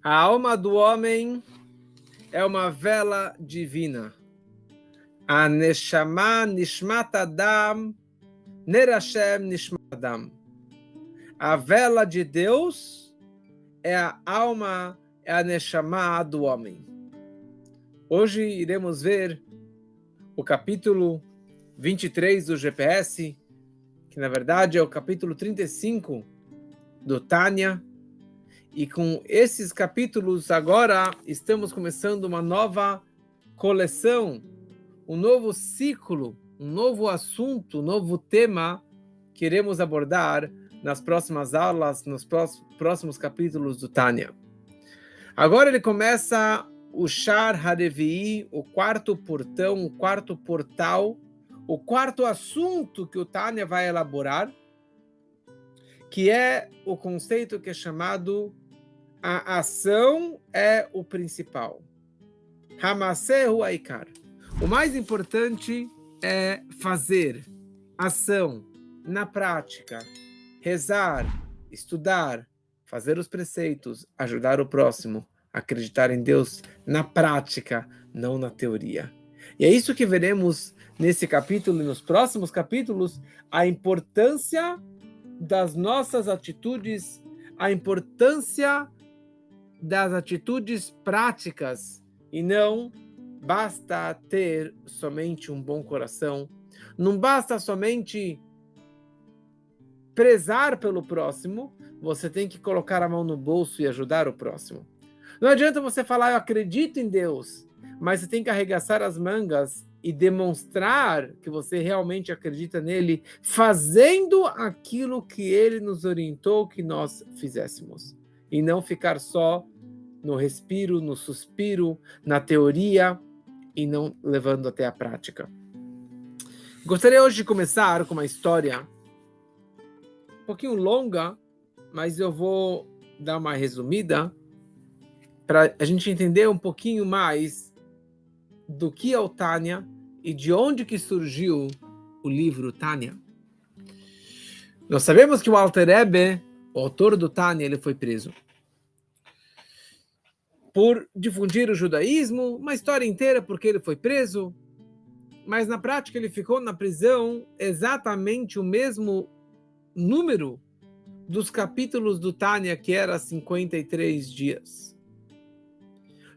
A alma do homem é uma vela divina. A Neshama Nishmat Adam, Ner Hashem Nishmat Adam. A vela de Deus é a alma, é a Neshama do homem. Hoje iremos ver o capítulo 23 do GPS, que na verdade é o capítulo 35 do Tânia. E com esses capítulos agora estamos começando uma nova coleção, um novo ciclo, um novo assunto, um novo tema que iremos abordar nas próximas aulas, nos próximos capítulos do Tânia. Agora ele começa o Shar HaRevi'i, o quarto portão, o quarto portal, o quarto assunto que o Tânia vai elaborar, que é o conceito que é chamado a ação é o principal. Hamaseh hu aikar. O mais importante é fazer, ação, na prática, rezar, estudar, fazer os preceitos, ajudar o próximo, acreditar em Deus na prática, não na teoria. E é isso que veremos nesse capítulo e nos próximos capítulos, a importância das nossas atitudes, a importância das atitudes práticas, e não basta ter somente um bom coração, não basta somente prezar pelo próximo, você tem que colocar a mão no bolso e ajudar o próximo. Não adianta você falar, eu acredito em Deus, mas você tem que arregaçar as mangas e demonstrar que você realmente acredita nele, fazendo aquilo que ele nos orientou que nós fizéssemos. E não ficar só no respiro, no suspiro, na teoria e não levando até a prática. Gostaria hoje de começar com uma história um pouquinho longa, mas eu vou dar uma resumida para a gente entender um pouquinho mais do que é o Tânia e de onde que surgiu o livro Tânia. Nós sabemos que o Alter Rebbe, o autor do Tânia, ele foi preso por difundir o judaísmo, uma história inteira porque ele foi preso, mas na prática ele ficou na prisão exatamente o mesmo número dos capítulos do Tânia, que era 53 dias.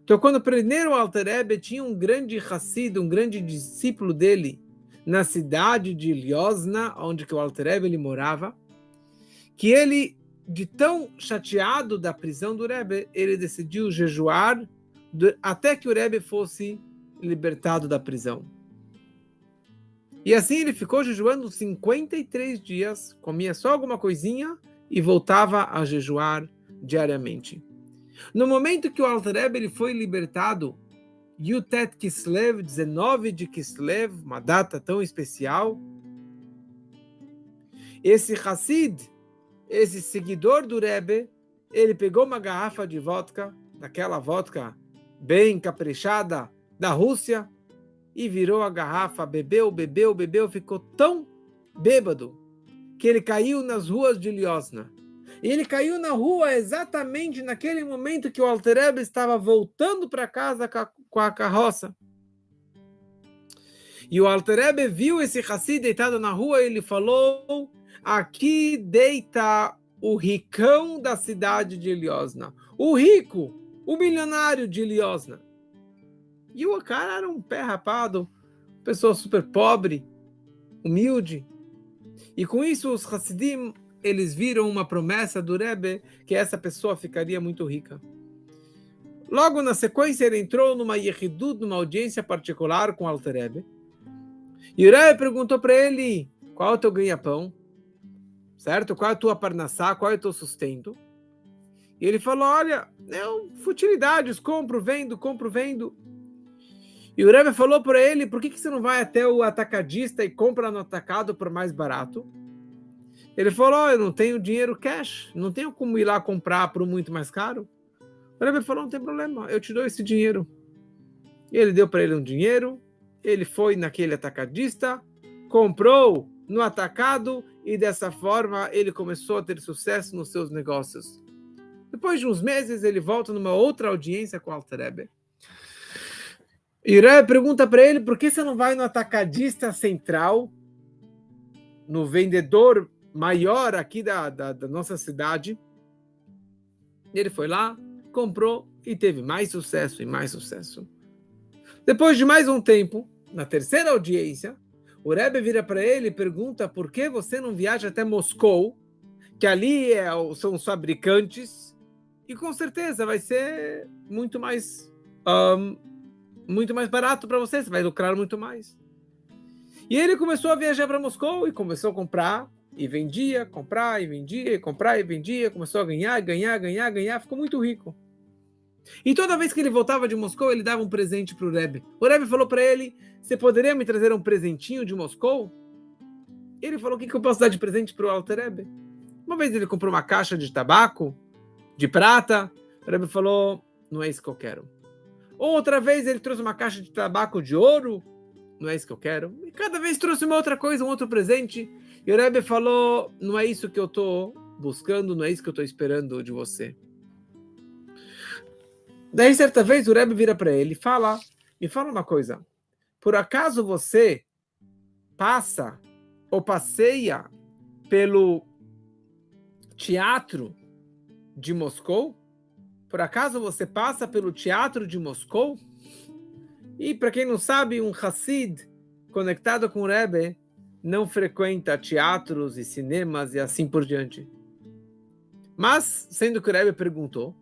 Então, quando prenderam o Alter Rebbe, tinha um grande Hassid, um grande discípulo dele, na cidade de Liozna, onde que o Alter Rebbe ele morava, que ele, de tão chateado da prisão do Rebbe, ele decidiu jejuar até que o Rebbe fosse libertado da prisão. E assim ele ficou jejuando 53 dias, comia só alguma coisinha e voltava a jejuar diariamente. No momento que o Alter Rebbe ele foi libertado, Yutet Kislev, 19 de Kislev, uma data tão especial, esse Hassid, esse seguidor do Rebbe, ele pegou uma garrafa de vodka, daquela vodka bem caprichada da Rússia, e virou a garrafa, bebeu, ficou tão bêbado que ele caiu nas ruas de Liozna. E ele caiu na rua exatamente naquele momento que o Alter Rebbe estava voltando para casa com a carroça. E o Alter Rebbe viu esse Hassid deitado na rua e ele falou: aqui deita o ricão da cidade de Liozna, o rico, o milionário de Liozna. E o cara era um pé rapado, pessoa super pobre, humilde. E com isso os Hassidim, eles viram uma promessa do Rebbe que essa pessoa ficaria muito rica. Logo na sequência ele entrou numa yehidut, numa audiência particular com o Alter Rebbe. E o Rebbe perguntou para ele, qual é o teu ganha-pão? Certo? Qual é a tua parnassá? Qual é o teu sustento? E ele falou, olha, futilidades, compro, vendo. E o Rebbe falou para ele, por que você não vai até o atacadista e compra no atacado por mais barato? Ele falou, eu não tenho dinheiro cash, não tenho como ir lá comprar por muito mais caro. O Rebbe falou, não tem problema, eu te dou esse dinheiro. E ele deu para ele um dinheiro, ele foi naquele atacadista, comprou no atacado e dessa forma ele começou a ter sucesso nos seus negócios. Depois de uns meses, ele volta numa outra audiência com o Alter Rebbe. E o Rebbe pergunta para ele, por que você não vai no atacadista central, no vendedor maior aqui da nossa cidade? E ele foi lá, comprou e teve mais sucesso e mais sucesso. Depois de mais um tempo, na terceira audiência, o Rebbe vira para ele e pergunta por que você não viaja até Moscou, que ali são os fabricantes, e com certeza vai ser muito mais barato para você vai lucrar muito mais. E ele começou a viajar para Moscou e começou a comprar e vendia, comprar e vendia, comprar e vendia, começou a ganhar, ficou muito rico. E toda vez que ele voltava de Moscou, ele dava um presente para o Rebbe. O Rebbe falou para ele, você poderia me trazer um presentinho de Moscou? Ele falou, o que eu posso dar de presente para o Alter Rebbe? Uma vez ele comprou uma caixa de tabaco, de prata, o Rebbe falou, não é isso que eu quero. Outra vez ele trouxe uma caixa de tabaco de ouro, não é isso que eu quero. E cada vez trouxe uma outra coisa, um outro presente. E o Rebbe falou, não é isso que eu estou buscando, não é isso que eu estou esperando de você. Daí, certa vez, o Rebbe vira para ele me fala uma coisa. Por acaso você passa ou passeia pelo teatro de Moscou? Por acaso você passa pelo teatro de Moscou? E, para quem não sabe, um Hassid conectado com o Rebbe não frequenta teatros e cinemas e assim por diante. Mas, sendo que o Rebbe perguntou,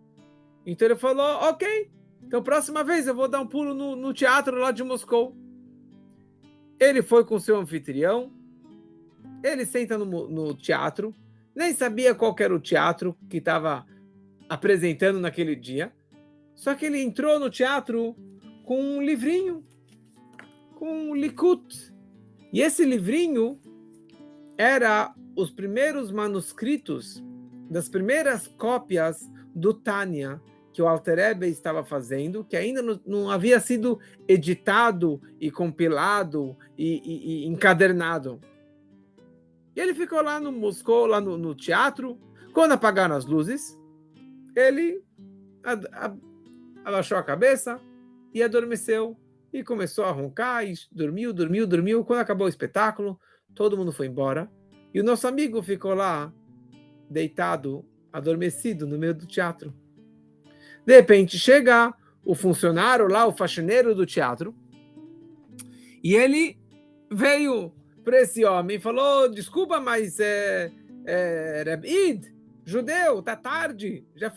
então ele falou, ok, então próxima vez eu vou dar um pulo no teatro lá de Moscou. Ele foi com seu anfitrião, ele senta no teatro, nem sabia qual era o teatro que estava apresentando naquele dia, só que ele entrou no teatro com um livrinho, com um Likut. E esse livrinho era os primeiros manuscritos das primeiras cópias do Tânia, que o Alter Rebbe estava fazendo, que ainda não havia sido editado e compilado e encadernado. E ele ficou lá no Moscou, lá no teatro. Quando apagaram as luzes, ele abaixou a cabeça e adormeceu. E começou a roncar, e dormiu. Quando acabou o espetáculo, todo mundo foi embora. E o nosso amigo ficou lá, deitado, adormecido, no meio do teatro. De repente chega o funcionário lá, o faxineiro do teatro, e ele veio para esse homem e falou, desculpa, mas Rebbe, judeu, tá tarde, já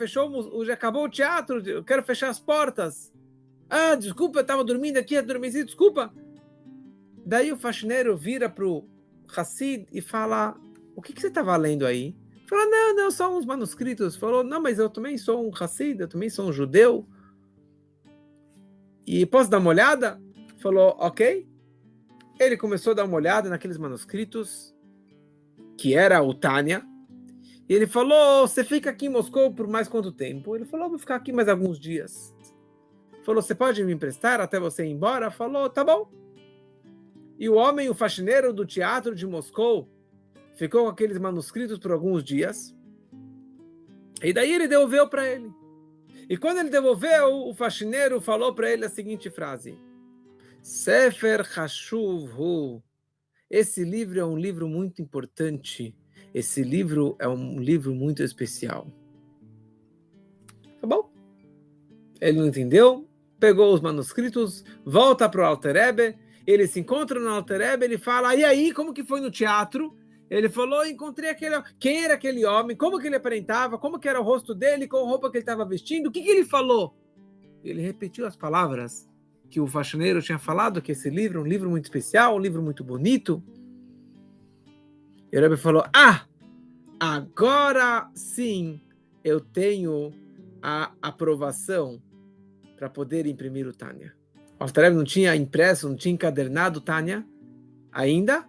acabou o teatro, eu quero fechar as portas. Ah, desculpa, eu estava dormindo aqui, adormeci, desculpa. Daí o faxineiro vira para o Hassid e fala, o que você estava lendo aí? Falou, não, só uns manuscritos. Falou, não, mas eu também sou um Hassid, eu também sou um judeu. E posso dar uma olhada? Falou, ok. Ele começou a dar uma olhada naqueles manuscritos, que era o Tânia. E ele falou, você fica aqui em Moscou por mais quanto tempo? Ele falou, vou ficar aqui mais alguns dias. Falou, você pode me emprestar até você ir embora? Falou, tá bom. E o homem, o faxineiro do teatro de Moscou, ficou com aqueles manuscritos por alguns dias. E daí ele devolveu para ele. E quando ele devolveu, o faxineiro falou para ele a seguinte frase. Sefer Hashuv Hu. Esse livro é um livro muito importante. Esse livro é um livro muito especial. Tá bom? Ele não entendeu, pegou os manuscritos, volta para o Alter Rebbe, ele se encontra no Alter Rebbe, ele fala, e aí, como que foi no teatro? Ele falou, encontrei quem era aquele homem, como que ele aparentava, como que era o rosto dele, qual roupa que ele estava vestindo, o que ele falou? Ele repetiu as palavras que o faxineiro tinha falado, que esse livro é um livro muito especial, um livro muito bonito. E o Rebbe falou, agora sim eu tenho a aprovação para poder imprimir o Tânia. O Alter Rebbe não tinha impresso, não tinha encadernado o Tânia ainda.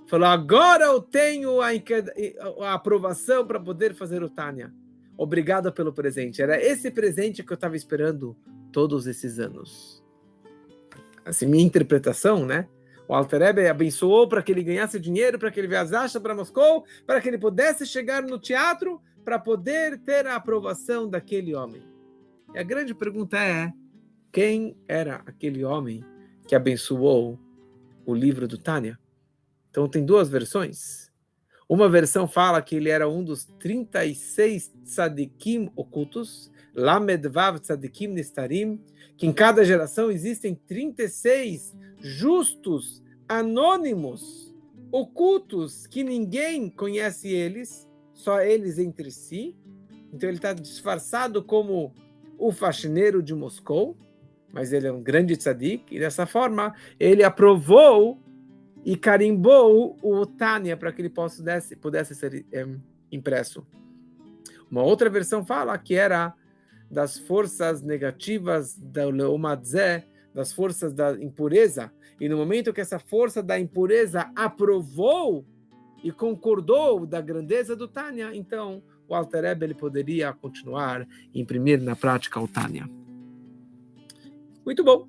Falou, agora eu tenho a aprovação para poder fazer o Tânia. Obrigado pelo presente. Era esse presente que eu estava esperando todos esses anos. Assim, minha interpretação, né? O Alter Rebbe abençoou para que ele ganhasse dinheiro, para que ele viajasse para Moscou, para que ele pudesse chegar no teatro, para poder ter a aprovação daquele homem. E a grande pergunta é, quem era aquele homem que abençoou o livro do Tânia? Então tem duas versões. Uma versão fala que ele era um dos 36 tzadikim ocultos, Lamed Vav tzadikim nistarim, que em cada geração existem 36 justos, anônimos, ocultos, que ninguém conhece eles, só eles entre si. Então ele está disfarçado como o faxineiro de Moscou, mas ele é um grande tzadik, e dessa forma ele aprovou e carimbou o Tânia para que ele pudesse ser impresso. Uma outra versão fala que era das forças negativas da Leomadzé, das forças da impureza, e no momento que essa força da impureza aprovou e concordou da grandeza do Tânia, então o Alter Rebbe ele poderia continuar e imprimir na prática o Tânia. Muito bom.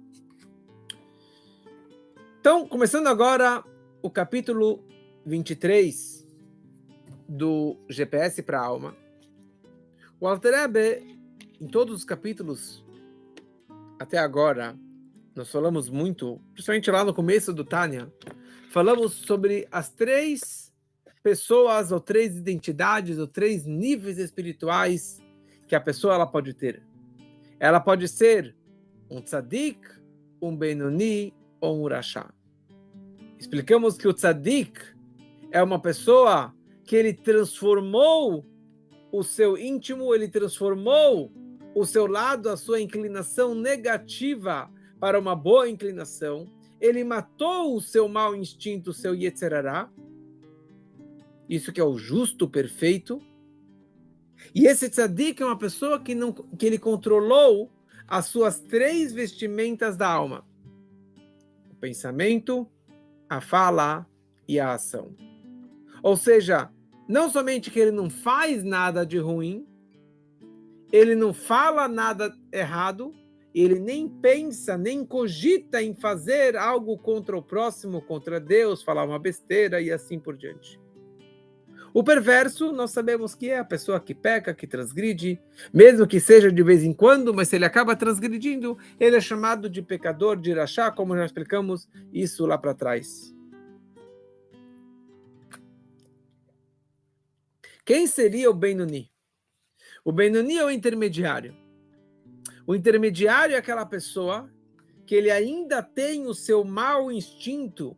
Então, começando agora o capítulo 23 do GPS para a Alma. O Alter Rebbe, em todos os capítulos até agora, nós falamos muito, principalmente lá no começo do Tânia, falamos sobre as 3 pessoas, ou 3 identidades, ou 3 níveis espirituais que a pessoa ela pode ter. Ela pode ser um tzadik, um benoni ou um rachá. Explicamos que o tzadik é uma pessoa que ele transformou o seu íntimo, ele transformou o seu lado, a sua inclinação negativa para uma boa inclinação. Ele matou o seu mau instinto, o seu Yetzer Hará. Isso que é o justo, perfeito. E esse tzadik é uma pessoa que ele controlou as suas 3 vestimentas da alma: o pensamento, a fala e a ação. Ou seja, não somente que ele não faz nada de ruim, ele não fala nada errado, ele nem pensa, nem cogita em fazer algo contra o próximo, contra Deus, falar uma besteira e assim por diante. O perverso, nós sabemos que é a pessoa que peca, que transgride, mesmo que seja de vez em quando, mas se ele acaba transgredindo, ele é chamado de pecador, de rachá, como já explicamos isso lá para trás. Quem seria o Benoni? O Benoni é o intermediário. O intermediário é aquela pessoa que ele ainda tem o seu mau instinto,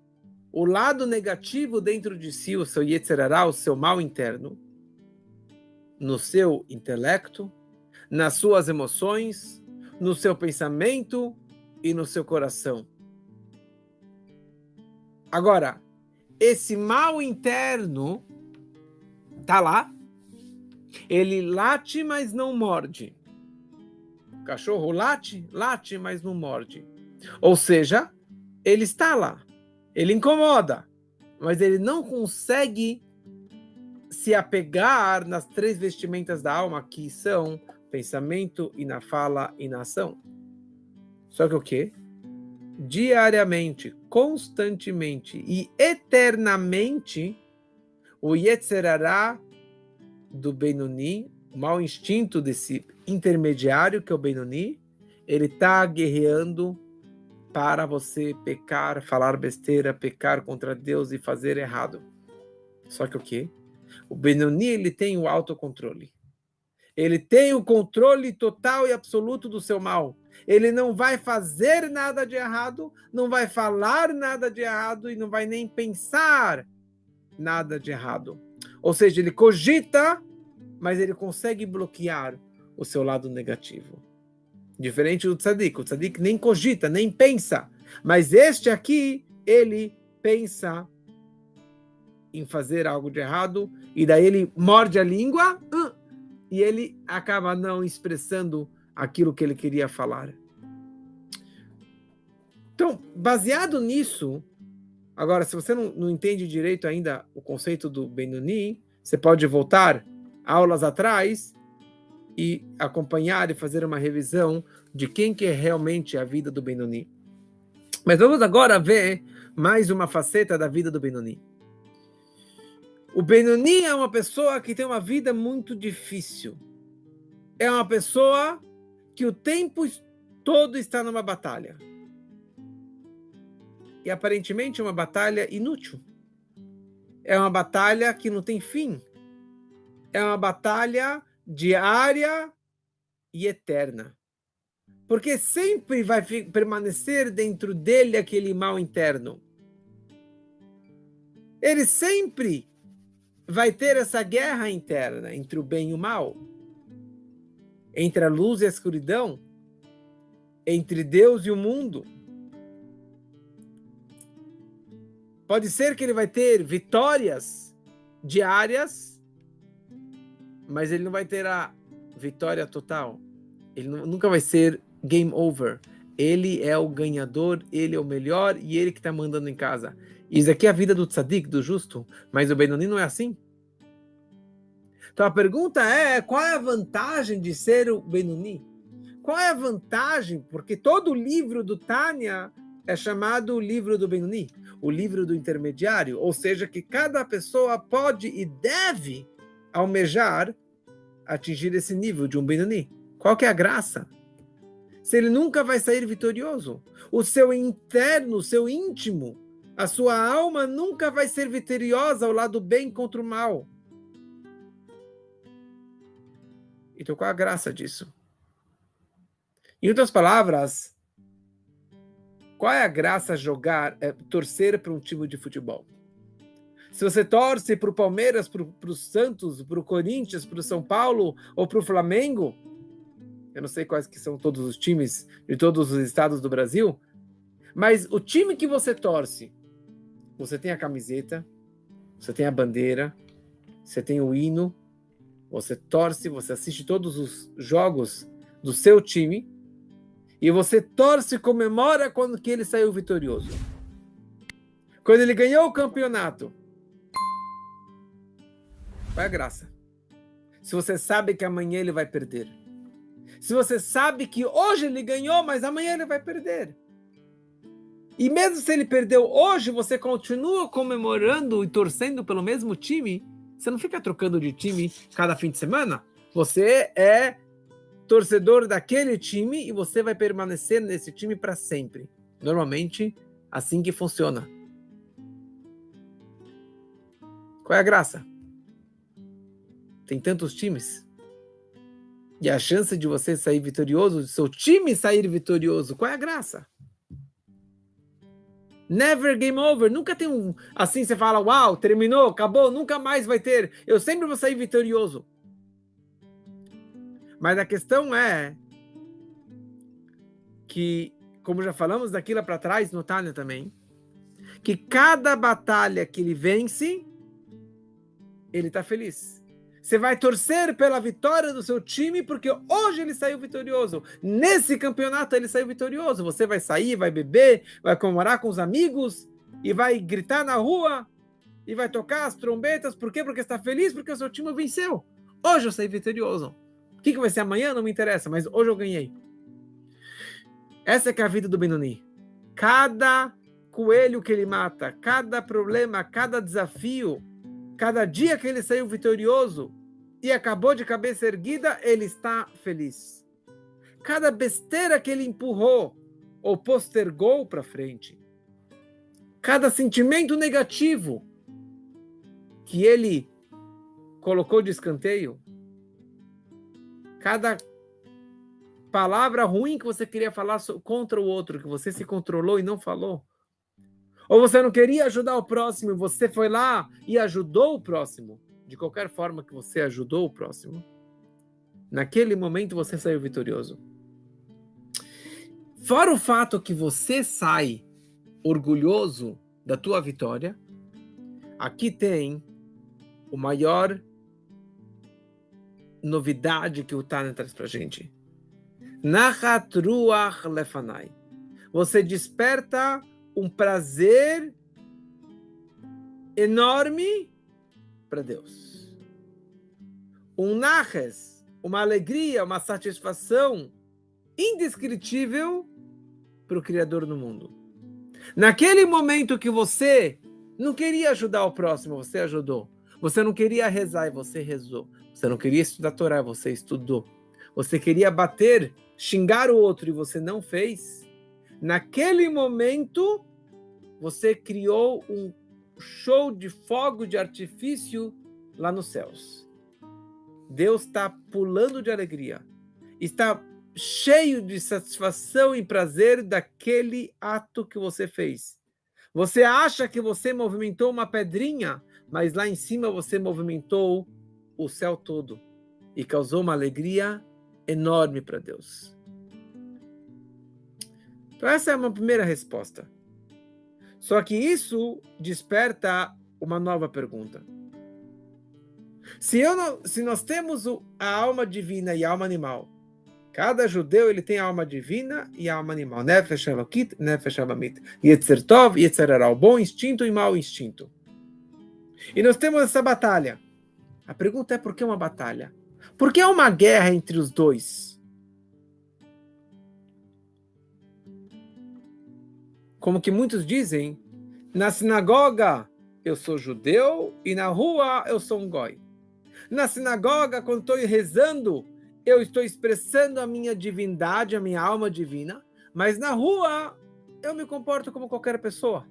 o lado negativo dentro de si, o seu Yetzer Hará, o seu mal interno, no seu intelecto, nas suas emoções, no seu pensamento e no seu coração. Agora, esse mal interno está lá, ele late, mas não morde. O cachorro late, mas não morde. Ou seja, ele está lá. Ele incomoda, mas ele não consegue se apegar nas 3 vestimentas da alma, que são pensamento, e na fala e na ação. Só que o quê? Diariamente, constantemente e eternamente, o Yetzer Hará do Benoni, o mau instinto desse intermediário, que é o Benoni, ele está guerreando para você pecar, falar besteira, pecar contra Deus e fazer errado. Só que o quê? O Benoni, ele tem o autocontrole. Ele tem o controle total e absoluto do seu mal. Ele não vai fazer nada de errado, não vai falar nada de errado e não vai nem pensar nada de errado. Ou seja, ele cogita, mas ele consegue bloquear o seu lado negativo. Diferente do tzadik. O tzadik nem cogita, nem pensa. Mas este aqui, ele pensa em fazer algo de errado, e daí ele morde a língua, e ele acaba não expressando aquilo que ele queria falar. Então, baseado nisso, agora, se você não entende direito ainda o conceito do Benoni, você pode voltar aulas atrás e acompanhar e fazer uma revisão de quem que é realmente a vida do Benoni. Mas vamos agora ver mais uma faceta da vida do Benoni. O Benoni é uma pessoa que tem uma vida muito difícil. É uma pessoa que o tempo todo está numa batalha. E aparentemente é uma batalha inútil. É uma batalha que não tem fim. É uma batalha diária e eterna. Porque sempre vai permanecer dentro dele aquele mal interno. Ele sempre vai ter essa guerra interna entre o bem e o mal, entre a luz e a escuridão, entre Deus e o mundo. Pode ser que ele vai ter vitórias diárias, mas ele não vai ter a vitória total. Ele nunca vai ser game over. Ele é o ganhador, ele é o melhor e ele que está mandando em casa. Isso aqui é a vida do tzadik, do justo, mas o Benoni não é assim. Então a pergunta é, qual é a vantagem de ser o Benoni? Qual é a vantagem? Porque todo o livro do Tânia é chamado o livro do Benoni, o livro do intermediário, ou seja, que cada pessoa pode e deve almejar atingir esse nível de um Benoni. Qual que é a graça? Se ele nunca vai sair vitorioso, o seu interno, o seu íntimo, a sua alma nunca vai ser vitoriosa ao lado bem contra o mal. Então qual a graça disso? Em outras palavras, qual é a graça torcer para um time de futebol? Se você torce para o Palmeiras, para o Santos, para o Corinthians, para o São Paulo ou para o Flamengo, eu não sei quais que são todos os times de todos os estados do Brasil, mas o time que você torce, você tem a camiseta, você tem a bandeira, você tem o hino, você torce, você assiste todos os jogos do seu time e você torce e comemora quando que ele saiu vitorioso. Quando ele ganhou o campeonato. Qual é a graça? Se você sabe que amanhã ele vai perder. Se você sabe que hoje ele ganhou, mas amanhã ele vai perder. E mesmo se ele perdeu hoje, você continua comemorando e torcendo pelo mesmo time. Você não fica trocando de time cada fim de semana. Você é torcedor daquele time e você vai permanecer nesse time para sempre. Normalmente, assim que funciona. Qual é a graça? Tem tantos times. E a chance de você sair vitorioso, de seu time sair vitorioso, qual é a graça? Never game over. Nunca tem um... Assim você fala, uau, terminou, acabou, nunca mais vai ter. Eu sempre vou sair vitorioso. Mas a questão é que, como já falamos daqui lá para trás, no Tânia também, que cada batalha que ele vence, ele está feliz. Você vai torcer pela vitória do seu time porque hoje ele saiu vitorioso. Nesse campeonato ele saiu vitorioso. Você vai sair, vai beber, vai comemorar com os amigos e vai gritar na rua e vai tocar as trombetas. Por quê? Porque está feliz porque o seu time venceu. Hoje eu saí vitorioso. O que vai ser amanhã? Não me interessa, mas hoje eu ganhei. Essa que é a vida do Benoni. Cada coelho que ele mata, cada problema, cada desafio, cada dia que ele saiu vitorioso e acabou de cabeça erguida, ele está feliz. Cada besteira que ele empurrou ou postergou para frente, cada sentimento negativo que ele colocou de escanteio, cada palavra ruim que você queria falar contra o outro, que você se controlou e não falou, ou você não queria ajudar o próximo, você foi lá e ajudou o próximo. De qualquer forma que você ajudou o próximo, naquele momento você saiu vitorioso. Fora o fato que você sai orgulhoso da tua vitória, aqui tem o maior novidade que o Tânia traz para a gente. Nachat ruach lefanai. Você desperta um prazer enorme para Deus. Um naches, uma alegria, uma satisfação indescritível para o Criador do mundo. Naquele momento que você não queria ajudar o próximo, você ajudou. Você não queria rezar e você rezou. Você não queria estudar a Torá e você estudou. Você queria bater, xingar o outro e você não fez. Naquele momento, você criou um show de fogo de artifício lá nos céus. Deus está pulando de alegria. Está cheio de satisfação e prazer daquele ato que você fez. Você acha que você movimentou uma pedrinha, mas lá em cima você movimentou o céu todo e causou uma alegria enorme para Deus. Então essa é uma primeira resposta. Só que isso desperta uma nova pergunta. Se nós temos a alma divina e a alma animal, cada judeu ele tem a alma divina e a alma animal. Nefesh Elokit, Nefesh Abamit. Yetzer Tov, Yetzer Hara, o bom instinto e mau instinto. E nós temos essa batalha. A pergunta é por que uma batalha? Por que há uma guerra entre os dois? Como que muitos dizem, na sinagoga eu sou judeu e na rua eu sou um goi. Na sinagoga, quando estou rezando, eu estou expressando a minha divindade, a minha alma divina, mas na rua eu me comporto como qualquer pessoa.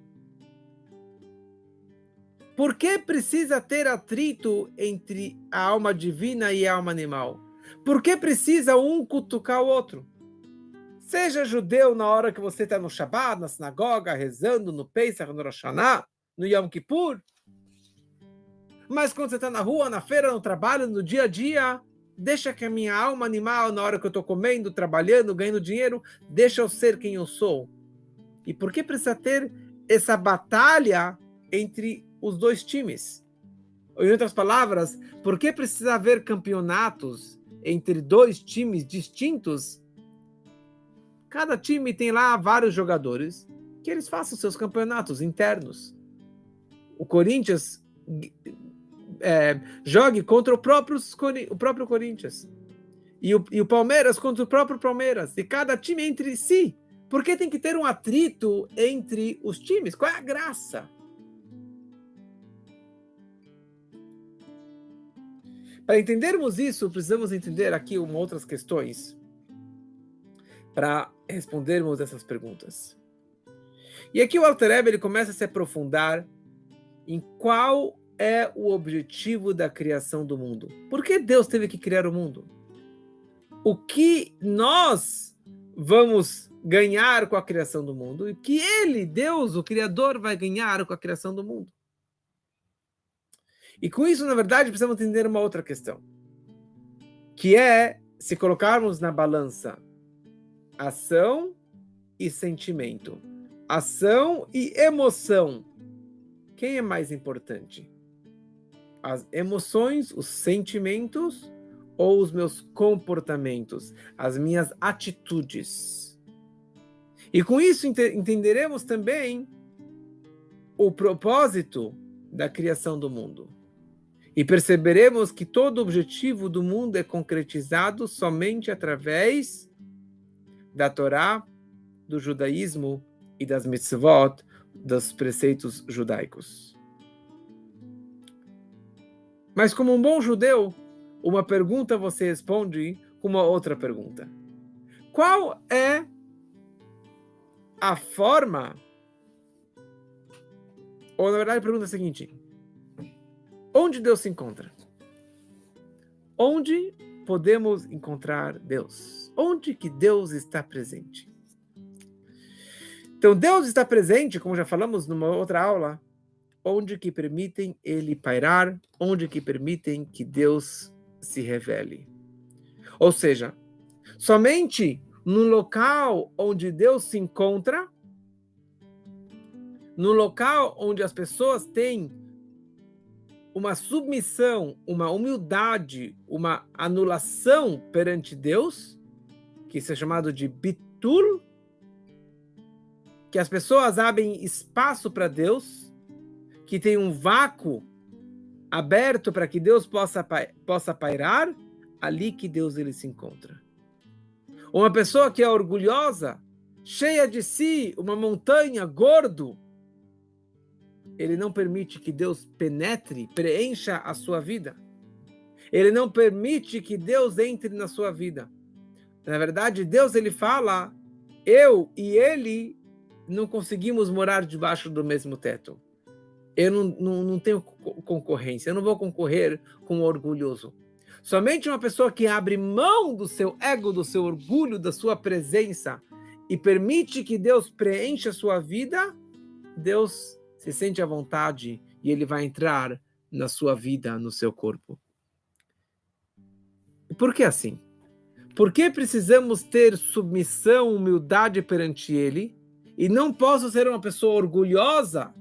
Por que precisa ter atrito entre a alma divina e a alma animal? Por que precisa um cutucar o outro? Seja judeu na hora que você está no Shabbat, na sinagoga, rezando, no Pesach, no Rosh Hashanah, no Yom Kippur. Mas quando você está na rua, na feira, no trabalho, no dia a dia, deixa que a minha alma animal, na hora que eu estou comendo, trabalhando, ganhando dinheiro, deixa eu ser quem eu sou. E por que precisa ter essa batalha entre os dois times? Ou, em outras palavras, por que precisa haver campeonatos entre dois times distintos? Cada time tem lá vários jogadores que eles façam seus campeonatos internos. O Corinthians jogue contra o próprio Corinthians. E o Palmeiras contra o próprio Palmeiras. E cada time entre si. Por que tem que ter um atrito entre os times? Qual é a graça? Para entendermos isso, precisamos entender aqui outras questões para respondermos essas perguntas. E aqui o Alter Rebbe ele começa a se aprofundar em qual é o objetivo da criação do mundo. Por que Deus teve que criar o mundo? O que nós vamos ganhar com a criação do mundo e que ele, Deus, o Criador, vai ganhar com a criação do mundo. E com isso, na verdade, precisamos entender uma outra questão, que é, se colocarmos na balança ação e sentimento, ação e emoção, quem é mais importante? As emoções, os sentimentos ou os meus comportamentos, as minhas atitudes? E com isso entenderemos também o propósito da criação do mundo. E perceberemos que todo o objetivo do mundo é concretizado somente através da Torá, do judaísmo e das mitzvot, dos preceitos judaicos. Mas como um bom judeu, uma pergunta você responde com uma outra pergunta. Qual é a forma, ou na verdade a pergunta é a seguinte: onde Deus se encontra? Onde podemos encontrar Deus? Onde que Deus está presente? Então, Deus está presente, como já falamos numa outra aula, onde que permitem Ele pairar, onde que permitem que Deus se revele. Ou seja, somente no local onde Deus se encontra, no local onde as pessoas têm uma submissão, uma humildade, uma anulação perante Deus, que isso é chamado de bitul, que as pessoas abrem espaço para Deus, que tem um vácuo aberto para que Deus possa pairar, ali que Deus ele se encontra. Uma pessoa que é orgulhosa, cheia de si, uma montanha, gordo, ele não permite que Deus penetre, preencha a sua vida. Ele não permite que Deus entre na sua vida. Na verdade, Deus, ele fala, eu e ele não conseguimos morar debaixo do mesmo teto. Eu não tenho concorrência, eu não vou concorrer com o orgulhoso. Somente uma pessoa que abre mão do seu ego, do seu orgulho, da sua presença e permite que Deus preencha a sua vida, Deus se sente à vontade e ele vai entrar na sua vida, no seu corpo. E por que assim? Por que precisamos ter submissão, humildade perante ele e não posso ser uma pessoa orgulhosa,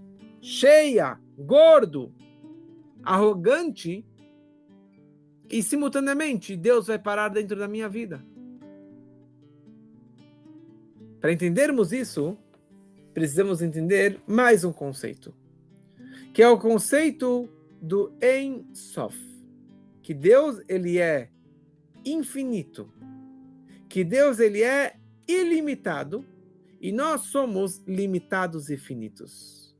cheia, gordo, arrogante e simultaneamente Deus vai parar dentro da minha vida? Para entendermos isso, precisamos entender mais um conceito, que é o conceito do Ein Sof, que Deus ele é infinito, que Deus ele é ilimitado e nós somos limitados e finitos.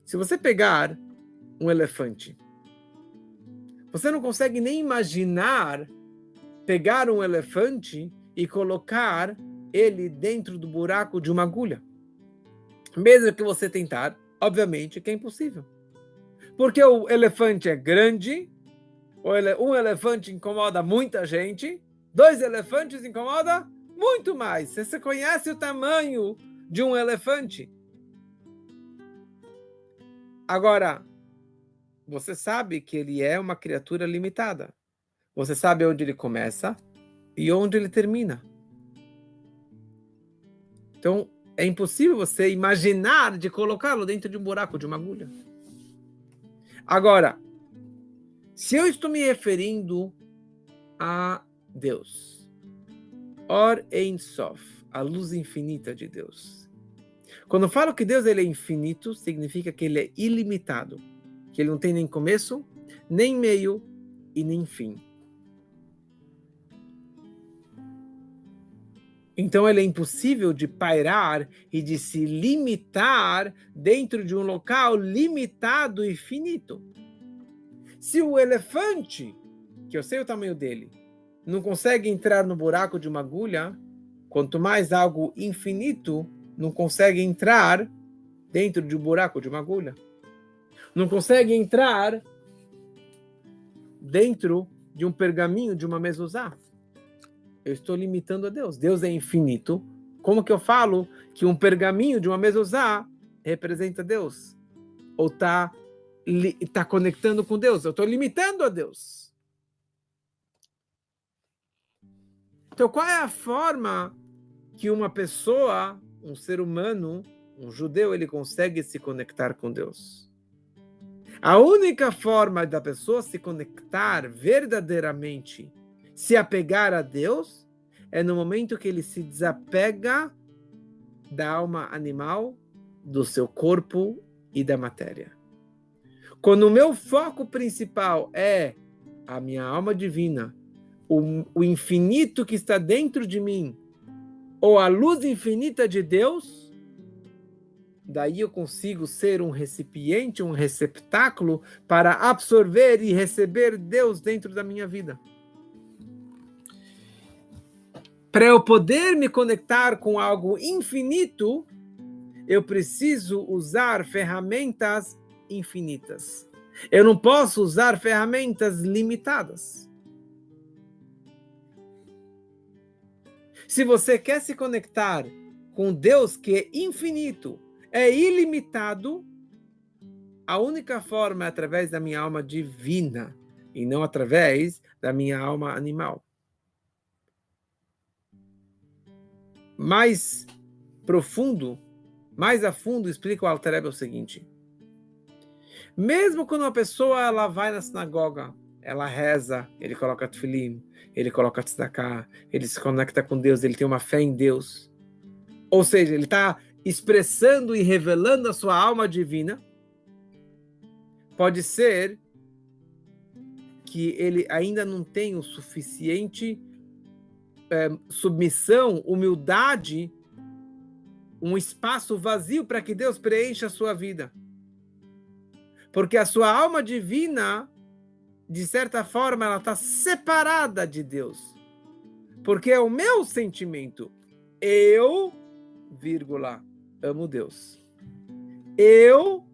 Se você pegar um elefante, você não consegue nem imaginar pegar um elefante e colocar ele dentro do buraco de uma agulha. Mesmo que você tentar, obviamente que é impossível. Porque o elefante é grande, um elefante incomoda muita gente, 2 elefantes incomoda muito mais. Você conhece o tamanho de um elefante? Agora, você sabe que ele é uma criatura limitada. Você sabe onde ele começa e onde ele termina. Então, é impossível você imaginar de colocá-lo dentro de um buraco, de uma agulha. Agora, se eu estou me referindo a Deus, Or Ein Sof, a luz infinita de Deus. Quando eu falo que Deus ele é infinito, significa que ele é ilimitado, que ele não tem nem começo, nem meio e nem fim. Então ele é impossível de pairar e de se limitar dentro de um local limitado e finito. Se o elefante, que eu sei o tamanho dele, não consegue entrar no buraco de uma agulha, quanto mais algo infinito não consegue entrar dentro de um buraco de uma agulha. Não consegue entrar dentro de um pergaminho de uma mezuzá. Eu estou limitando a Deus. Deus é infinito. Como que eu falo que um pergaminho de uma mezuzá representa Deus? Ou está conectando com Deus? Eu estou limitando a Deus. Então, qual é a forma que uma pessoa, um ser humano, um judeu, ele consegue se conectar com Deus? A única forma da pessoa se conectar verdadeiramente, se apegar a Deus, é no momento que ele se desapega da alma animal, do seu corpo e da matéria. Quando o meu foco principal é a minha alma divina, o infinito que está dentro de mim, ou a luz infinita de Deus, daí eu consigo ser um recipiente, um receptáculo para absorver e receber Deus dentro da minha vida. Para eu poder me conectar com algo infinito, eu preciso usar ferramentas infinitas. Eu não posso usar ferramentas limitadas. Se você quer se conectar com Deus que é infinito, é ilimitado, a única forma é através da minha alma divina e não através da minha alma animal. Mais profundo, mais a fundo, explica o Alter Rebbe o seguinte: mesmo quando uma pessoa ela vai na sinagoga, ela reza, ele coloca tefilim, ele coloca tzedakah, ele se conecta com Deus, ele tem uma fé em Deus. Ou seja, ele está expressando e revelando a sua alma divina. Pode ser que ele ainda não tenha o suficiente submissão, humildade, um espaço vazio para que Deus preencha a sua vida. Porque a sua alma divina, de certa forma, ela está separada de Deus. Porque é o meu sentimento. Eu, vírgula, amo Deus. Eu,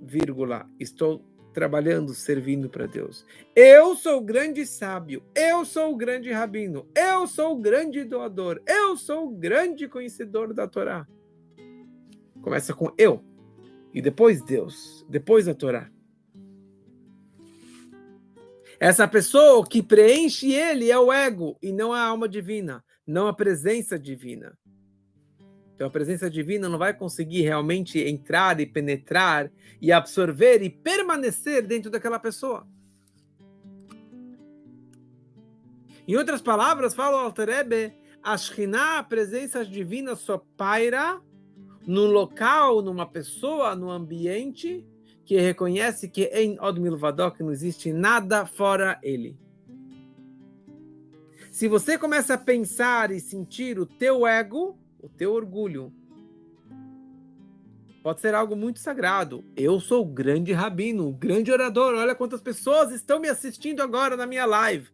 vírgula, estou trabalhando, servindo para Deus. Eu sou o grande sábio. Eu sou o grande rabino. Eu sou o grande doador. Eu sou o grande conhecedor da Torá. Começa com eu. E depois Deus. Depois a Torá. Essa pessoa que preenche ele é o ego e não a alma divina. Não a presença divina. Então a presença divina não vai conseguir realmente entrar e penetrar e absorver e permanecer dentro daquela pessoa. Em outras palavras, fala o Alter Rebbe, a Shekhinah, a presença divina, só paira num local, numa pessoa, num ambiente que reconhece que em Od Milvado, que não existe nada fora ele. Se você começa a pensar e sentir o teu ego, o teu orgulho, pode ser algo muito sagrado. Eu sou o grande rabino, o grande orador. Olha quantas pessoas estão me assistindo agora na minha live.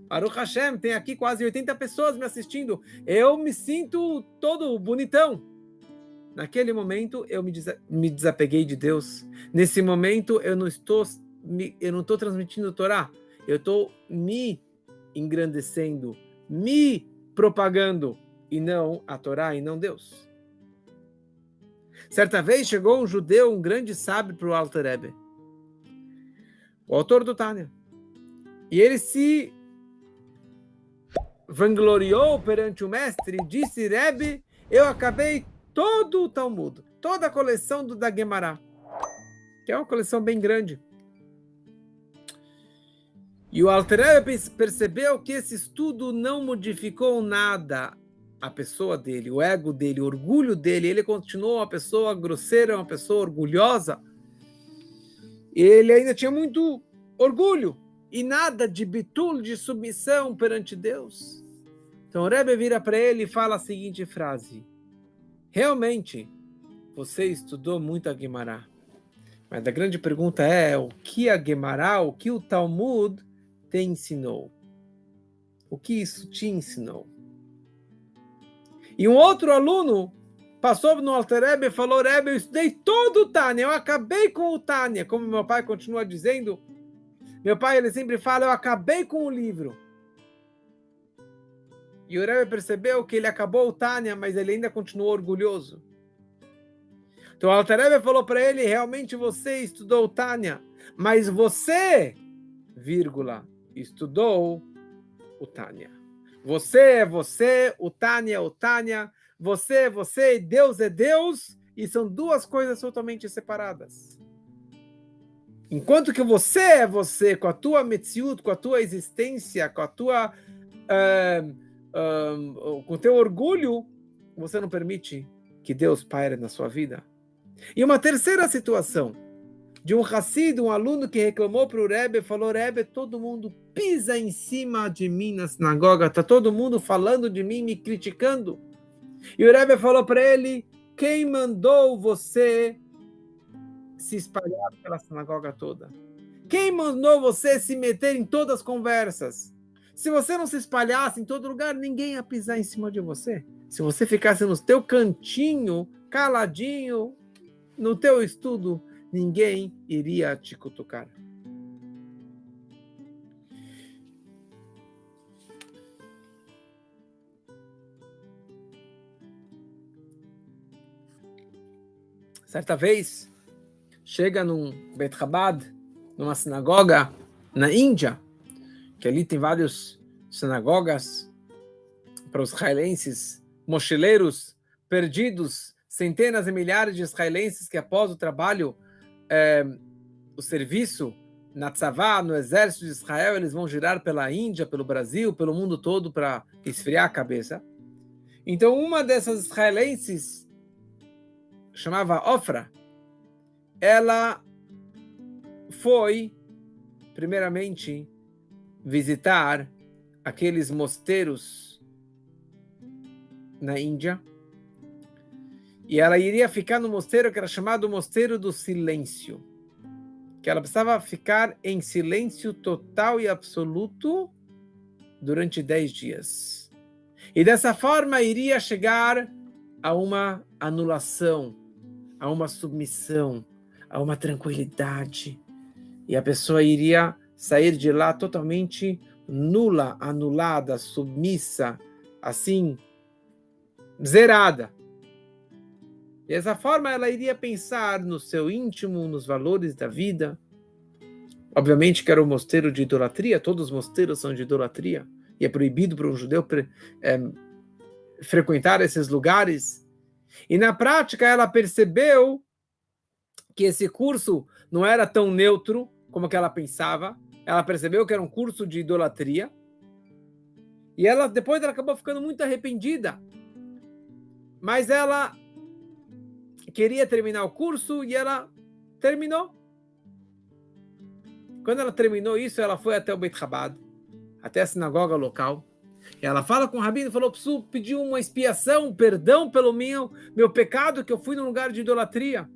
Baruch Hashem, tem aqui quase 80 pessoas me assistindo. Eu me sinto todo bonitão. Naquele momento, eu me desapeguei de Deus. Nesse momento, eu não estou transmitindo Torá. Eu estou me engrandecendo, me propagando, e não a Torá, e não Deus. Certa vez chegou um judeu, um grande sábio para o Alter Rebbe, o autor do Tânia. E ele se vangloriou perante o mestre e disse: Rebbe, eu acabei todo o Talmud, toda a coleção da Guemará, que é uma coleção bem grande. E o Alter Rebbe percebeu que esse estudo não modificou nada a pessoa dele, o ego dele, o orgulho dele. Ele continuou uma pessoa grosseira, uma pessoa orgulhosa. Ele ainda tinha muito orgulho e nada de bitul, de submissão perante Deus. Então o Rebbe vira para ele e fala a seguinte frase: realmente, você estudou muito a Guemará, mas a grande pergunta é o que a Guemará, o que o Talmud te ensinou? O que isso te ensinou? E um outro aluno passou no Alter Rebbe e falou: Rebbe, eu estudei todo o Tânia, eu acabei com o Tânia. Como meu pai continua dizendo, meu pai ele sempre fala: eu acabei com o livro. E o Rebbe percebeu que ele acabou o Tânia, mas ele ainda continuou orgulhoso. Então o Alter Rebbe falou para ele: realmente você estudou o Tânia, mas você, vírgula, estudou o Tânia. Você é você, o Tânia é o Tânia, você é você, Deus é Deus, e são duas coisas totalmente separadas. Enquanto que você é você, com a tua metziut, com a tua existência, com a tua com o teu orgulho, você não permite que Deus paire na sua vida. E uma terceira situação, de um Hassid, um aluno que reclamou para o Rebbe, falou: Rebbe, todo mundo pisa em cima de mim na sinagoga, está todo mundo falando de mim, me criticando. E o Rebbe falou para ele: quem mandou você se espalhar pela sinagoga toda? Quem mandou você se meter em todas as conversas? Se você não se espalhasse em todo lugar, ninguém ia pisar em cima de você. Se você ficasse no teu cantinho, caladinho, no teu estudo, ninguém iria te cutucar. Certa vez, chega num Beit Chabad, numa sinagoga na Índia, que ali tem várias sinagogas para os israelenses, mochileiros perdidos, centenas e milhares de israelenses que após o trabalho, o serviço na Tzavá, no exército de Israel, eles vão girar pela Índia, pelo Brasil, pelo mundo todo para esfriar a cabeça. Então uma dessas israelenses, chamava Ofra, ela foi, primeiramente, visitar aqueles mosteiros na Índia. E ela iria ficar no mosteiro que era chamado Mosteiro do Silêncio. Que ela precisava ficar em silêncio total e absoluto durante 10 dias. E dessa forma iria chegar a uma anulação, a uma submissão, a uma tranquilidade. E a pessoa iria sair de lá totalmente nula, anulada, submissa, assim, zerada. E dessa forma ela iria pensar no seu íntimo, nos valores da vida. Obviamente que era um mosteiro de idolatria, todos os mosteiros são de idolatria, e é proibido para um judeu frequentar esses lugares. E na prática ela percebeu que esse curso não era tão neutro como que ela pensava. Ela percebeu que era um curso de idolatria. E depois ela acabou ficando muito arrependida. Mas ela queria terminar o curso e ela terminou. Quando ela terminou isso, ela foi até o Beit Chabad, até a sinagoga local. E ela fala com o rabino e falou: preciso pedir uma expiação, um perdão pelo meu pecado, que eu fui num lugar de idolatria.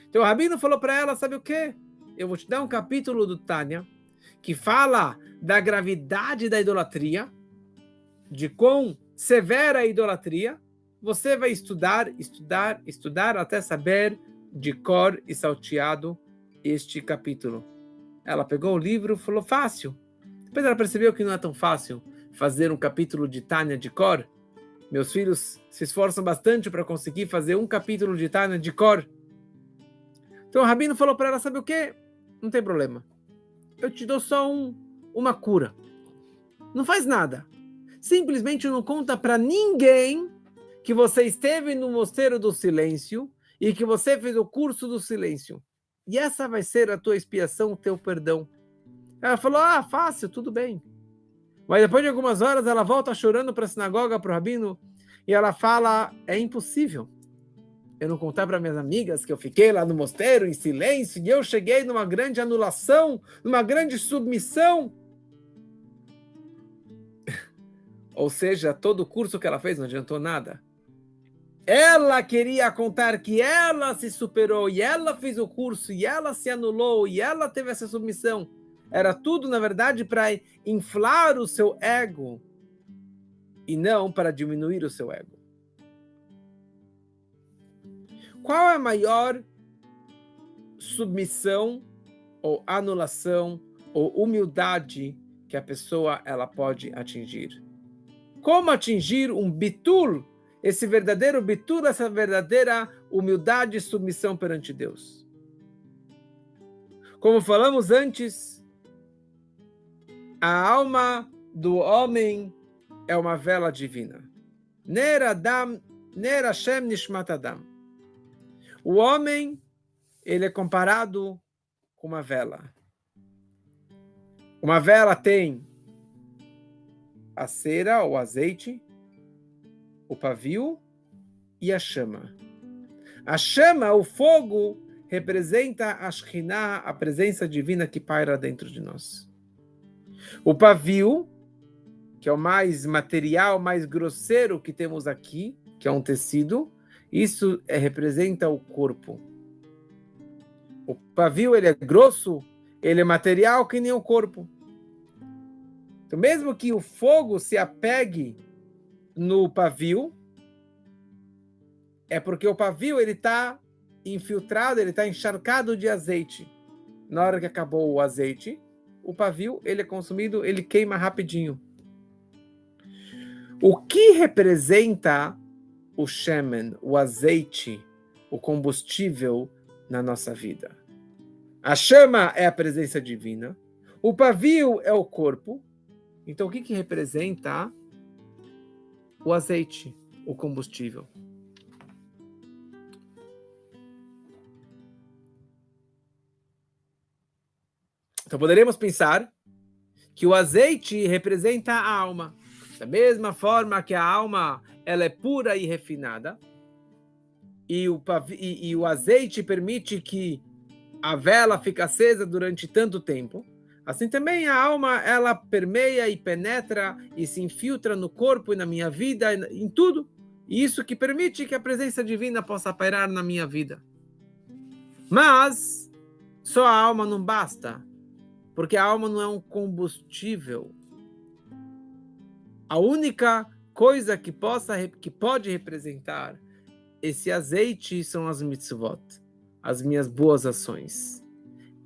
Então o rabino falou para ela: sabe o quê? Eu vou te dar um capítulo do Tânia que fala da gravidade da idolatria, de quão severa a idolatria. Você vai estudar até saber de cor e salteado este capítulo. Ela pegou o livro e falou: fácil. Depois ela percebeu que não é tão fácil fazer um capítulo de Tânia de cor. Meus filhos se esforçam bastante para conseguir fazer um capítulo de Tânia de cor. Então o rabino falou para ela: sabe o quê? Não tem problema. Eu te dou só uma cura. Não faz nada. Simplesmente não conta para ninguém que você esteve no Mosteiro do Silêncio e que você fez o curso do silêncio. E essa vai ser a tua expiação, o teu perdão. Ela falou: fácil, tudo bem. Mas depois de algumas horas ela volta chorando para a sinagoga, para o rabino, e ela fala: é impossível eu não contar para minhas amigas que eu fiquei lá no mosteiro em silêncio e eu cheguei numa grande anulação, numa grande submissão. Ou seja, todo o curso que ela fez não adiantou nada. Ela queria contar que ela se superou, e ela fez o curso, e ela se anulou, e ela teve essa submissão. Era tudo, na verdade, para inflar o seu ego, e não para diminuir o seu ego. Qual é a maior submissão, ou anulação, ou humildade que a pessoa ela pode atingir? Como atingir um bitul, esse verdadeiro bitul, essa verdadeira humildade e submissão perante Deus? Como falamos antes, a alma do homem é uma vela divina. Ner Adam, Ner Hashem Nishmat Adam. O homem, ele é comparado com uma vela. Uma vela tem a cera, o azeite, o pavio e a chama. A chama, o fogo, representa a Shekhinah, a presença divina que paira dentro de nós. O pavio, que é o mais material, mais grosseiro que temos aqui, que é um tecido, isso representa o corpo. O pavio, ele é grosso, ele é material que nem o corpo. Então, mesmo que o fogo se apegue no pavio, é porque o pavio ele está infiltrado, ele está encharcado de azeite. Na hora que acabou o azeite, o pavio ele é consumido, ele queima rapidinho. O que representa o shemen, o azeite, o combustível na nossa vida? A chama é a presença divina, o pavio é o corpo. Então, o que representa o azeite, o combustível? Então, poderíamos pensar que o azeite representa a alma. Da mesma forma que a alma ela é pura e refinada, e o azeite permite que a vela fique acesa durante tanto tempo, assim também a alma ela permeia e penetra e se infiltra no corpo e na minha vida, em tudo, E isso que permite que a presença divina possa pairar na minha vida. Mas só a alma não basta, porque a alma não é um combustível. A única coisa que pode representar esse azeite são as mitzvot, as minhas boas ações.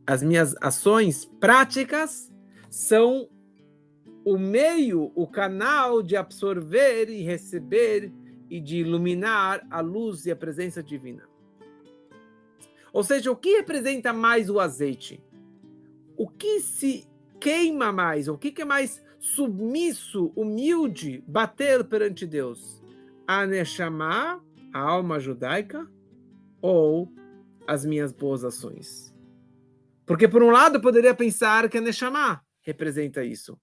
As minhas ações práticas são o meio, o canal de absorver e receber e de iluminar a luz e a presença divina. Ou seja, o que representa mais o azeite? O que se queima mais? O que é mais submisso, humilde, bater perante Deus? A Neshama, a alma judaica, ou as minhas boas ações? Porque, por um lado, eu poderia pensar que a Neshama representa isso.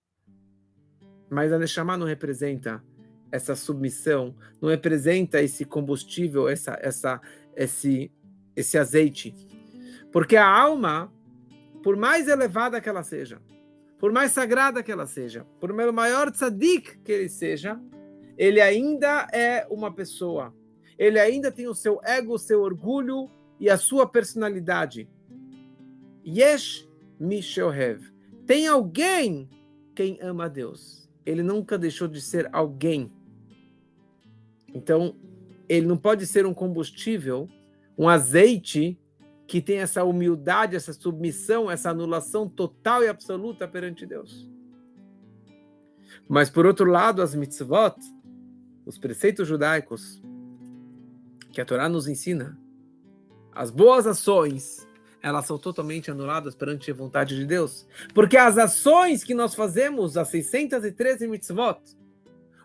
Mas a Neshama não representa essa submissão, não representa esse combustível, esse azeite. Porque a alma, por mais elevada que ela seja, por mais sagrada que ela seja, por maior tzadik que ele seja, ele ainda é uma pessoa. Ele ainda tem o seu ego, o seu orgulho e a sua personalidade. Yesh mi sheohev. Tem alguém quem ama a Deus. Ele nunca deixou de ser alguém. Então, ele não pode ser um combustível, um azeite que tem essa humildade, essa submissão, essa anulação total e absoluta perante Deus. Mas, por outro lado, as mitzvot, os preceitos judaicos, que a Torá nos ensina, as boas ações, elas são totalmente anuladas perante a vontade de Deus. Porque as ações que nós fazemos, as 613 mitzvot,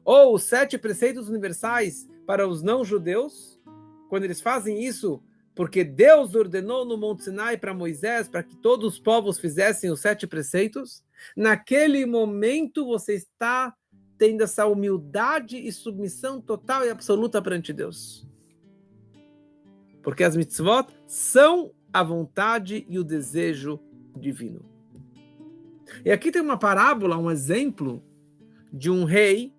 ou os 7 preceitos universais para os não-judeus, quando eles fazem isso, porque Deus ordenou no Monte Sinai para Moisés, para que todos os povos fizessem os 7 preceitos, naquele momento você está tendo essa humildade e submissão total e absoluta perante Deus. Porque as mitzvot são a vontade e o desejo divino. E aqui tem uma parábola, um exemplo de um rei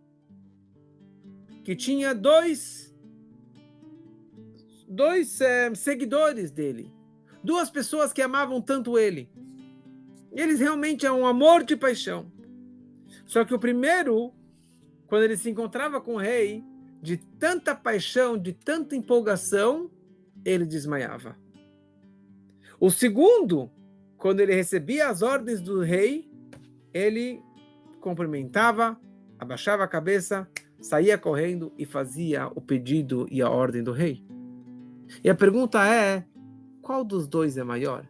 que tinha dois seguidores dele, 2 pessoas que amavam tanto ele. Eles realmente é um amor de paixão. Só que o primeiro, quando ele se encontrava com o rei, de tanta paixão, de tanta empolgação, ele desmaiava. O segundo, quando ele recebia as ordens do rei, ele cumprimentava, abaixava a cabeça, saía correndo e fazia o pedido e a ordem do rei. E a pergunta é, qual dos dois é maior?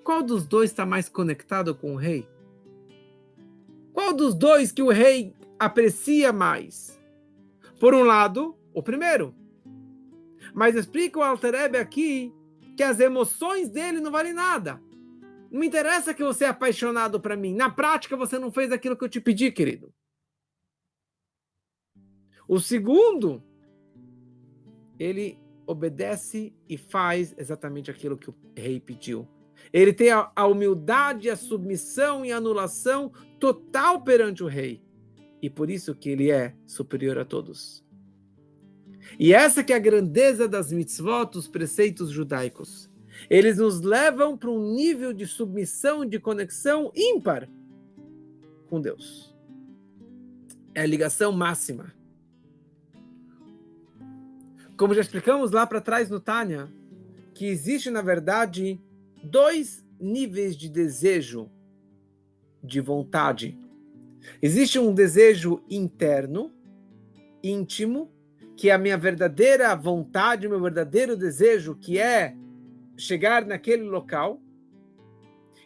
Qual dos dois está mais conectado com o rei? Qual dos dois que o rei aprecia mais? Por um lado, o primeiro. Mas explica o Alter Rebbe aqui que as emoções dele não valem nada. Não me interessa que você é apaixonado por mim. Na prática, você não fez aquilo que eu te pedi, querido. O segundo, ele obedece e faz exatamente aquilo que o rei pediu. Ele tem a humildade, a submissão e a anulação total perante o rei. E por isso que ele é superior a todos. E essa que é a grandeza das mitzvot, os preceitos judaicos. Eles nos levam para um nível de submissão, de conexão ímpar com Deus. É a ligação máxima. Como já explicamos lá para trás no Tânia, que existe, na verdade, 2 níveis de desejo, de vontade. Existe um desejo interno, íntimo, que é a minha verdadeira vontade, o meu verdadeiro desejo, que é chegar naquele local.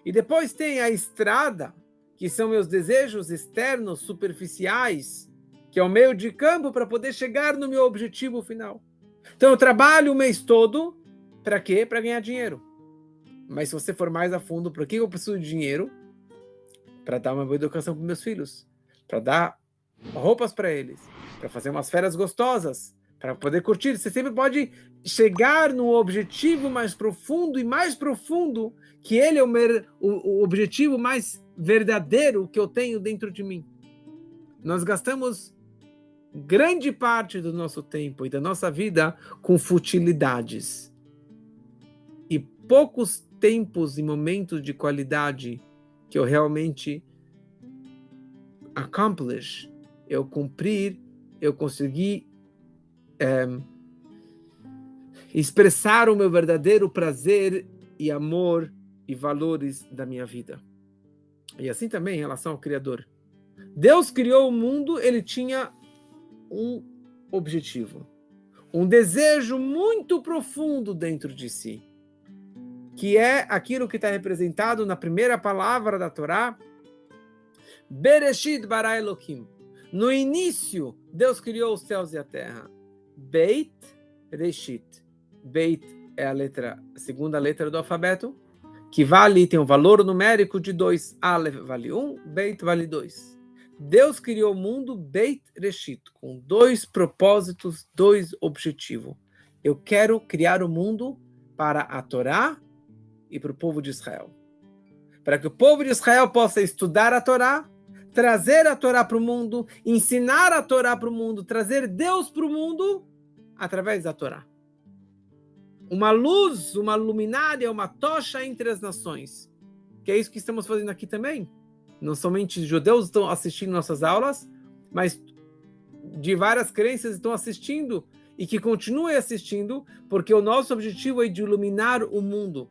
E depois tem a estrada, que são meus desejos externos, superficiais, que é o meio de campo para poder chegar no meu objetivo final. Então eu trabalho o mês todo, para quê? Para ganhar dinheiro. Mas se você for mais a fundo, por que eu preciso de dinheiro? Para dar uma boa educação para meus filhos, para dar roupas para eles, para fazer umas férias gostosas, para poder curtir. Você sempre pode chegar no objetivo mais profundo e mais profundo, que ele é o objetivo mais verdadeiro que eu tenho dentro de mim. Nós gastamos grande parte do nosso tempo e da nossa vida com futilidades. E poucos tempos e momentos de qualidade que eu realmente accomplish, eu cumprir, eu consegui expressar o meu verdadeiro prazer e amor e valores da minha vida. E assim também em relação ao Criador. Deus criou o mundo, ele tinha um objetivo, um desejo muito profundo dentro de si, que é aquilo que está representado na primeira palavra da Torá, Bereshit bara Elohim. No início, Deus criou os céus e a terra. Beit Reshit. Beit é a segunda letra do alfabeto, que tem um valor numérico de 2. Aleph vale 1, Beit vale 2. Deus criou o mundo Beit Reshit, com 2 propósitos, 2 objetivos. Eu quero criar o mundo para a Torá e para o povo de Israel. Para que o povo de Israel possa estudar a Torá, trazer a Torá para o mundo, ensinar a Torá para o mundo, trazer Deus para o mundo através da Torá. Uma luz, uma luminária, uma tocha entre as nações. Que é isso que estamos fazendo aqui também. Não somente judeus estão assistindo nossas aulas, mas de várias crenças estão assistindo e que continuem assistindo, porque o nosso objetivo é de iluminar o mundo.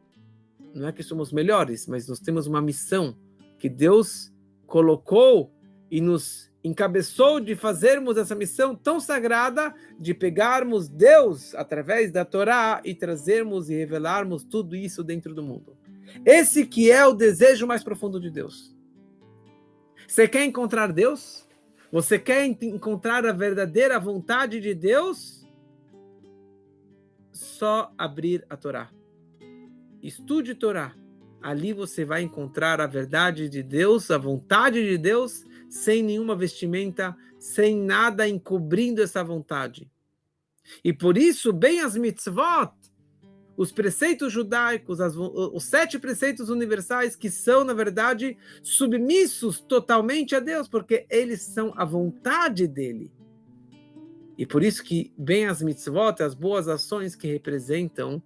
Não é que somos melhores, mas nós temos uma missão que Deus colocou e nos encabeçou de fazermos essa missão tão sagrada de pegarmos Deus através da Torá e trazermos e revelarmos tudo isso dentro do mundo. Esse que é o desejo mais profundo de Deus. Você quer encontrar Deus? Você quer encontrar a verdadeira vontade de Deus? Só abrir a Torá. Estude Torá. Ali você vai encontrar a verdade de Deus, a vontade de Deus, sem nenhuma vestimenta, sem nada encobrindo essa vontade. E por isso, bem as mitzvot, os preceitos judaicos, os 7 preceitos universais, que são, na verdade, submissos totalmente a Deus, porque eles são a vontade dele. E por isso que bem as mitzvot, as boas ações que representam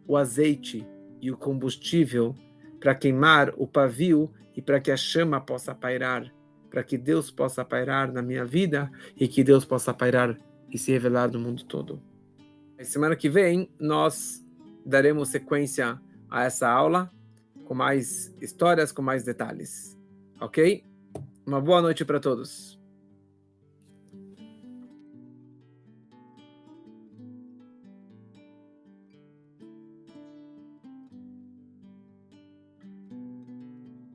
o azeite e o combustível para queimar o pavio e para que a chama possa pairar, para que Deus possa pairar na minha vida e que Deus possa pairar e se revelar no mundo todo. Na semana que vem, nós daremos sequência a essa aula com mais histórias, com mais detalhes. Ok? Uma boa noite para todos.